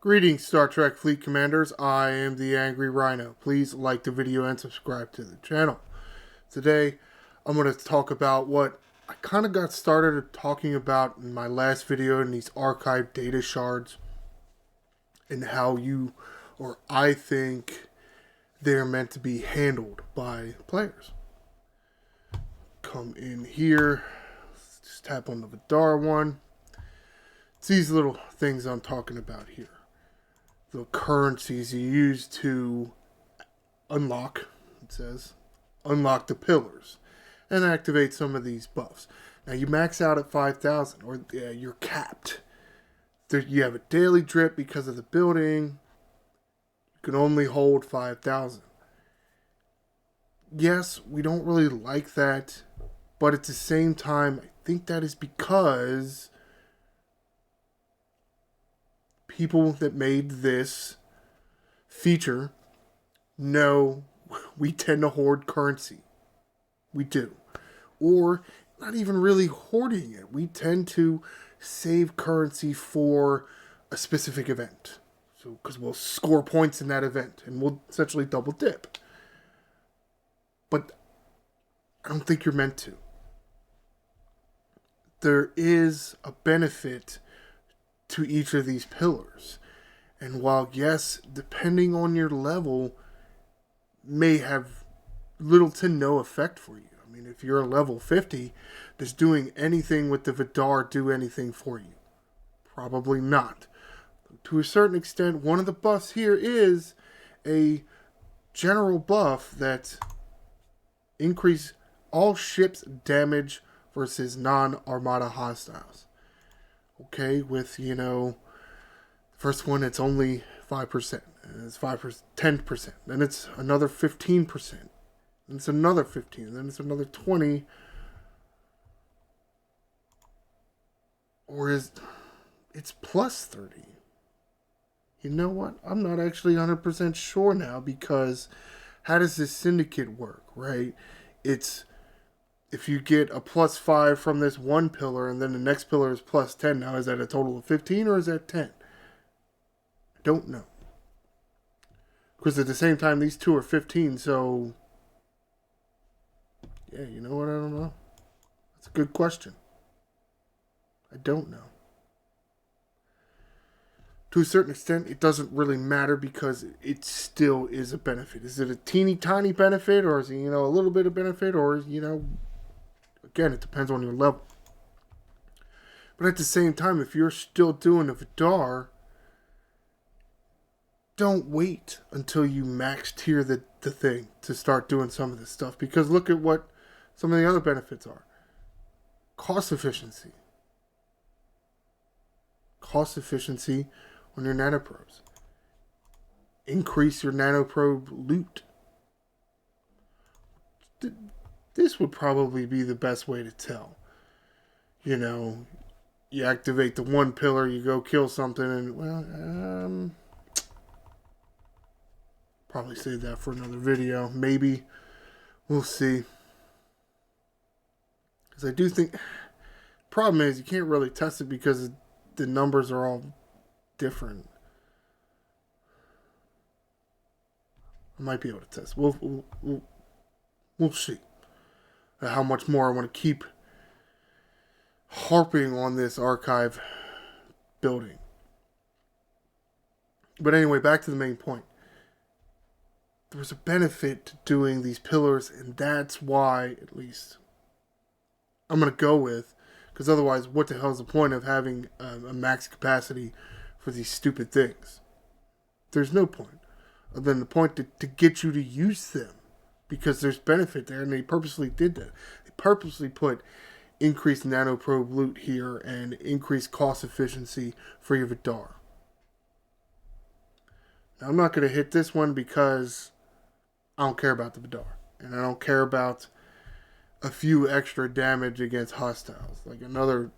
Greetings, Star Trek Fleet Commanders. I am the Angry Rhino. Please like the video and subscribe to the channel. Today, I'm going to talk about what I kind of got started talking about in my last video in these archive data shards and how I think they're meant to be handled by players. Come in here, just tap on the Vidar one. It's these little things I'm talking about here. The currencies you use to unlock, it says, unlock the pillars and activate some of these buffs. Now you max out at 5,000 or you're capped. You have a daily drip because of the building. You can only hold 5,000. Yes, we don't really like that, but at the same time, I think that is because people that made this feature know we tend to hoard currency. We do. Or not even really hoarding it. We tend to save currency for a specific event. So, because we'll score points in that event and we'll essentially double dip. But I don't think you're meant to. There is a benefit to each of these pillars. And while, yes, depending on your level, may have little to no effect for you. I mean, if you're a level 50, does doing anything with the Vidar do anything for you? Probably not. To a certain extent, one of the buffs here is a general buff that increase all ships' damage versus non-armada hostiles. Okay, with, the first one, it's only 5%. And it's 5%, 10%. Then it's another 15%. Then it's another 15. And then it's another 20. Or it's plus 30. You know what? I'm not actually 100% sure now because how does this syndicate work, right? It's if you get a plus 5 from this one pillar and then the next pillar is plus 10, now is that a total of 15 or is that 10? I don't know. Because at the same time, these two are 15, so yeah, you know what? I don't know. That's a good question. I don't know. To a certain extent, it doesn't really matter because it still is a benefit. Is it a teeny tiny benefit or is it, a little bit of benefit or, again, it depends on your level. But at the same time, if you're still doing a Vidar, don't wait until you max tier the thing to start doing some of this stuff. Because look at what some of the other benefits are. Cost efficiency. Cost efficiency on your nanoprobes. Increase your nanoprobe loot. This would probably be the best way to tell. You activate the one pillar, you go kill something, and, probably save that for another video. Maybe. We'll see. Because I do think, problem is you can't really test it because the numbers are all different. I might be able to test. We'll see how much more I want to keep harping on this archive building. But anyway, back to the main point. There's a benefit to doing these pillars, and that's why, at least, I'm going to go with, because otherwise, what the hell is the point of having a max capacity for these stupid things? There's no point. Other than the point to get you to use them, because there's benefit there, and they purposely did that. They purposely put increased nanoprobe loot here and increased cost efficiency for your Vidar. Now, I'm not going to hit this one because I don't care about the Vidar. And I don't care about a few extra damage against hostiles. Like another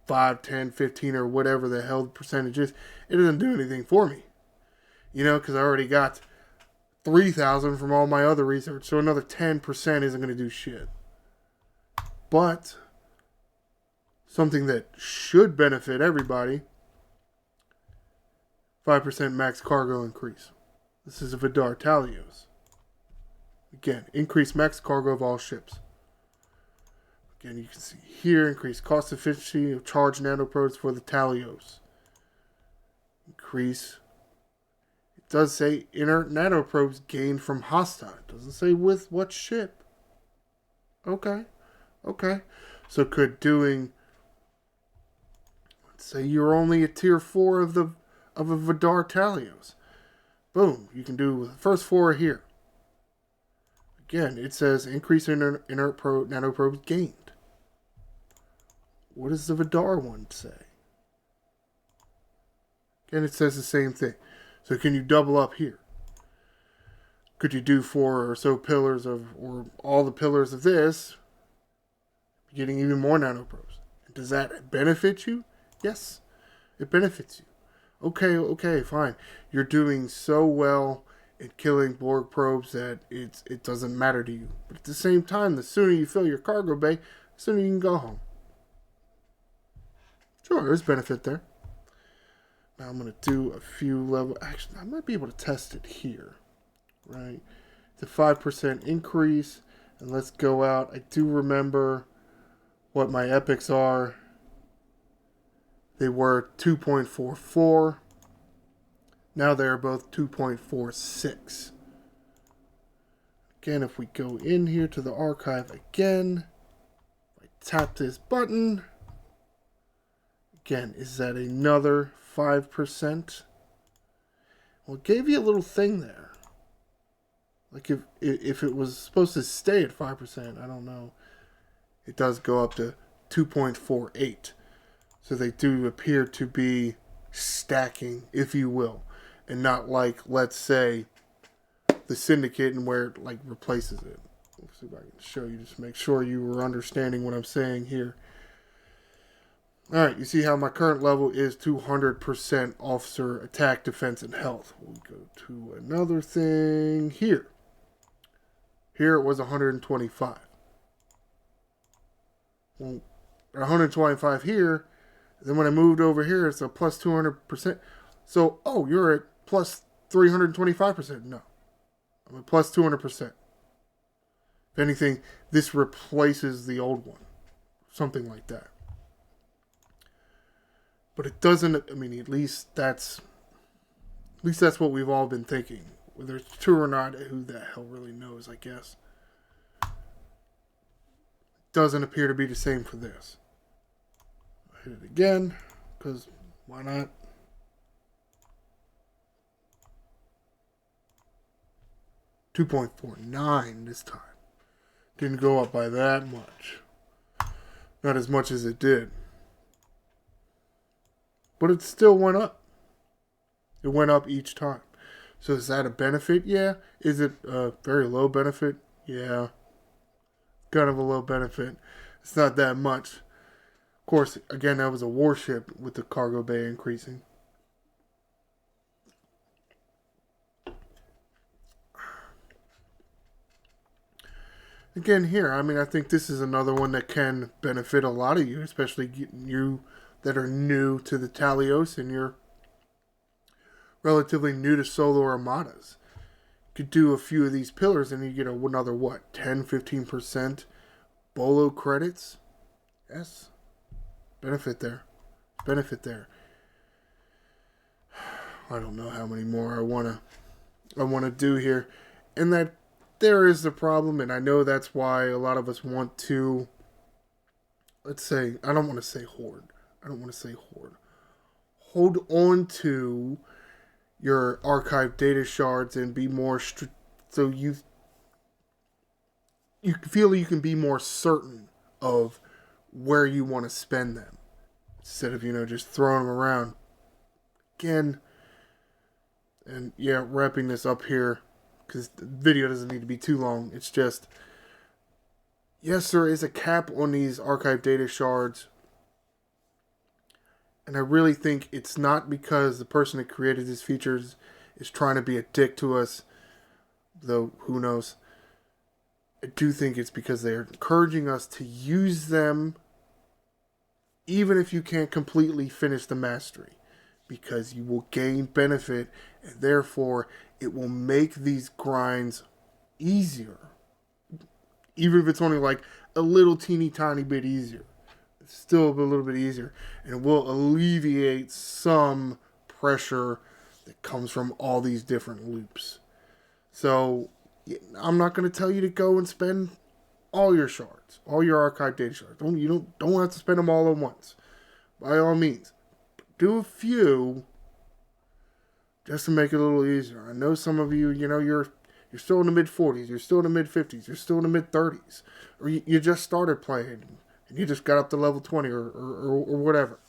5, 10, 15, or whatever the hell the percentage is. It doesn't do anything for me. Because I already got 3,000 from all my other research. So another 10% isn't going to do shit. But something that should benefit everybody 5% max cargo increase. This is a Vidar Talios. Again, increase max cargo of all ships. Again, you can see here, increase cost efficiency of charged nanoprobes for the Talios. Increase. It does say inert nanoprobes gained from hostile. It doesn't say with what ship. Okay. So could doing, let's say you're only a tier 4 of a Vidar Talios. Boom, you can do the first 4 here. Again, it says increase inert nanoprobes gained. What does the Vidar one say? Again, it says the same thing. So can you double up here? Could you do 4 or so pillars of, or all the pillars of this, getting even more nanoprobes? Does that benefit you? Yes, it benefits you. Okay, fine. You're doing so well in killing Borg probes that it doesn't matter to you. But at the same time, the sooner you fill your cargo bay, the sooner you can go home. Sure, there's benefit there. Now I'm going to do a few level. Actually, I might be able to test it here. Right? It's a 5% increase. And let's go out. I do remember what my epics are. They were 2.44. Now they're both 2.46. Again, if we go in here to the archive again, I tap this button. Again, is that another 5%? Well, it gave you a little thing there. Like if it was supposed to stay at 5%, I don't know. It does go up to 2.48. So they do appear to be stacking, if you will. And not like, let's say, the Syndicate and where it like replaces it. Let's see if I can show you, just make sure you were understanding what I'm saying here. Alright, you see how my current level is 200% officer attack, defense, and health. We'll go to another thing here. Here it was 125. Well, 125 here. Then when I moved over here, it's a plus 200%. So, oh, you're at plus 325%. No. I'm at plus 200%. If anything, this replaces the old one. Something like that. But it doesn't, I mean, at least that's what we've all been thinking. Whether it's true or not, who the hell really knows, I guess. Doesn't appear to be the same for this. I'll hit it again, because why not? $2.49 this time. Didn't go up by that much. Not as much as it did. But it still went up. It went up each time. So is that a benefit? Yeah. Is it a very low benefit? Yeah. Kind of a low benefit. It's not that much. Of course, again, that was a warship with the cargo bay increasing. Again, here, I mean, I think this is another one that can benefit a lot of you, especially you that are new to the Talios and you're relatively new to solo armadas. You could do a few of these pillars and you get another, what, 10-15% Bolo credits? Yes. Benefit there. Benefit there. I don't know how many more I wanna do here. And that there is the problem, and I know that's why a lot of us want to, let's say, I don't want to say hoard. Hold on to your archive data shards and be more so you feel you can be more certain of where you want to spend them instead of just throwing them around again. And yeah, wrapping this up here because the video doesn't need to be too long. It's just, yes, there is a cap on these archive data shards. And I really think it's not because the person that created these features is trying to be a dick to us, though who knows. I do think it's because they're encouraging us to use them even if you can't completely finish the mastery. because you will gain benefit, and therefore it will make these grinds easier. Even if it's only like a little teeny tiny bit easier. It's still a little bit easier. And it will alleviate some pressure that comes from all these different loops. So I'm not going to tell you to go and spend all your shards, all your archive data shards. Don't have to spend them all at once. By all means, do a few just to make it a little easier. I know some of you, you're still in the mid 40s, you're still in the mid 50s, you're still in the mid 30s, or you just started playing and you just got up to level 20 or whatever.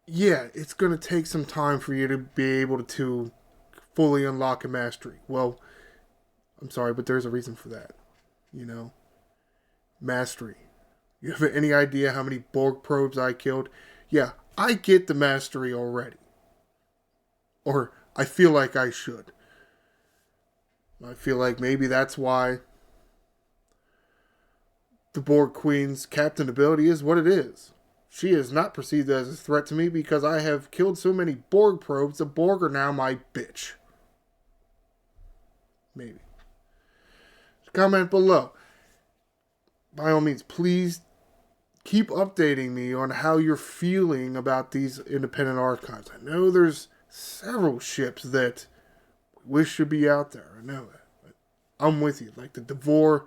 Yeah, it's going to take some time for you to be able to fully unlock a mastery. Well, I'm sorry, but there's a reason for that. Mastery. You have any idea how many Borg probes I killed? Yeah, I get the mastery already. Or I feel like I should. I feel like maybe that's why the Borg Queen's captain ability is what it is. She is not perceived as a threat to me because I have killed so many Borg probes, the Borg are now my bitch. Maybe. Comment below. By all means, please keep updating me on how you're feeling about these independent archives. I know there's several ships that we wish should be out there. I know that. But I'm with you. Like the Devore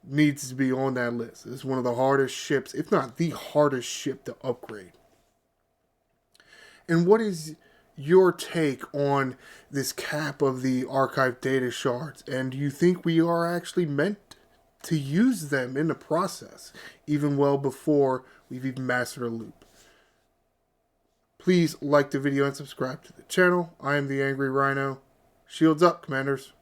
needs to be on that list. It's one of the hardest ships, if not the hardest ship to upgrade. And what is your take on this cap of the archive data shards? And do you think we are actually meant to use them in the process, even well before we've even mastered a loop? Please like the video and subscribe to the channel. I am the Angry Rhino. Shields up, Commanders.